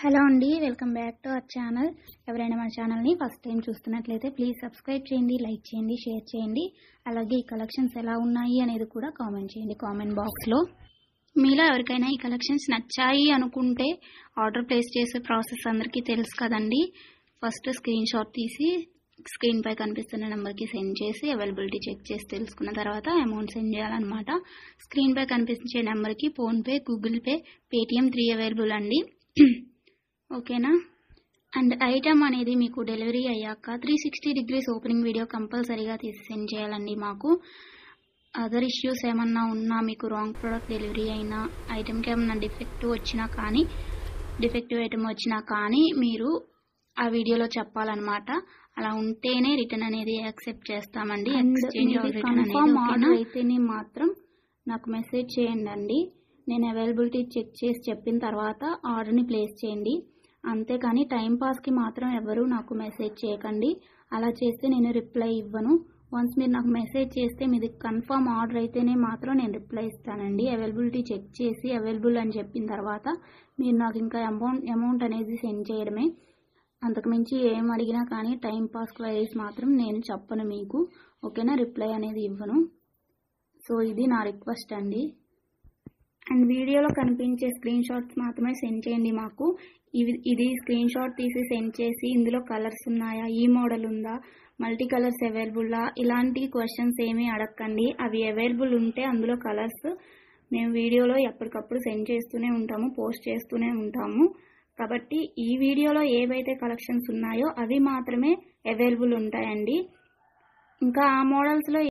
Hello అండి, welcome back to our channel. ఎవరైనా మన ఛానల్ని ఫస్ట్ టైం చూస్తున్నట్లయితే ప్లీజ్ సబ్స్క్రైబ్ చేయండి, లైక్ చేయండి, షేర్ చేయండి. అలాగే ఈ కలెక్షన్స్ ఎలా ఉన్నాయి అనేది కూడా కామెంట్ చేయండి కామెంట్ బాక్స్లో. మీలో ఎవరికైనా ఈ కలెక్షన్స్ నచ్చాయి అనుకుంటే ఆర్డర్ ప్లేస్ చేసే ప్రాసెస్ అందరికీ తెలుసు కదండి. ఫస్ట్ స్క్రీన్ షాట్ తీసి స్క్రీన్ పై కనిపిస్తున్న నెంబర్కి సెండ్ చేసి అవైలబిలిటీ చెక్ చేసి తెలుసుకున్న తర్వాత అమౌంట్ సెండ్ చేయాలన్నమాట. స్క్రీన్ పై కనిపించే నెంబర్కి PhonePe, Google pay, Paytm 3 available అండి. ఓకేనా. అండ్ ఐటమ్ అనేది మీకు డెలివరీ అయ్యాక 360 degrees ఓపెనింగ్ వీడియో కంపల్సరీగా తీసి సెండ్ చేయాలండి. మాకు అదర్ ఇష్యూస్ ఏమన్నా ఉన్నా, మీకు రాంగ్ ప్రోడక్ట్ డెలివరీ అయినా, ఐటమ్కి ఏమన్నా డిఫెక్టివ్ ఐటమ్ వచ్చినా కానీ మీరు ఆ వీడియోలో చెప్పాలన్నమాట. అలా ఉంటేనే రిటర్న్ అనేది యాక్సెప్ట్ చేస్తామండి. కన్ఫర్మ్ ఆర్డర్ అయితేనే మాత్రం నాకు మెసేజ్ చేయండి. నేను అవైలబిలిటీ చెక్ చేసి చెప్పిన తర్వాత ఆర్డర్ని ప్లేస్ చేయండి. అంతేకాని టైంపాస్కి మాత్రం ఎవరు నాకు మెసేజ్ చేయకండి. అలా చేస్తే నేను రిప్లై ఇవ్వను. వన్స్ మీరు నాకు మెసేజ్ చేస్తే మీది కన్ఫర్మ్ ఆర్డర్ అయితేనే మాత్రం నేను రిప్లై ఇస్తానండి. అవైలబిలిటీ చెక్ చేసి అవైలబుల్ అని చెప్పిన తర్వాత మీరు నాకు ఇంకా అమౌంట్ అనేది సెండ్ చేయడమే. అంతకుమించి ఏం అడిగినా కానీ టైంపాస్ క్వైరీస్ మాత్రం నేను చెప్పను మీకు. ఓకేనా, రిప్లై అనేది ఇవ్వను. సో ఇది నా రిక్వెస్ట్ అండి. అండ్ వీడియోలో కనిపించే స్క్రీన్ షాట్స్ మాత్రమే సెండ్ చేయండి మాకు. ఇది స్క్రీన్ షాట్ తీసి సెండ్ చేసి ఇందులో కలర్స్ ఉన్నాయా, ఈ మోడల్ ఉందా, మల్టీ కలర్స్ అవైలబుల్లా, ఇలాంటి క్వశ్చన్స్ ఏమీ అడగండి. అవి అవైలబుల్ ఉంటే అందులో కలర్స్ మేము వీడియోలో ఎప్పటికప్పుడు సెండ్ చేస్తూనే ఉంటాము, పోస్ట్ చేస్తూనే ఉంటాము. కాబట్టి ఈ వీడియోలో ఏవైతే కలెక్షన్స్ ఉన్నాయో అవి మాత్రమే అవైలబుల్ ఉంటాయండి. ఇంకా ఆ మోడల్స్లో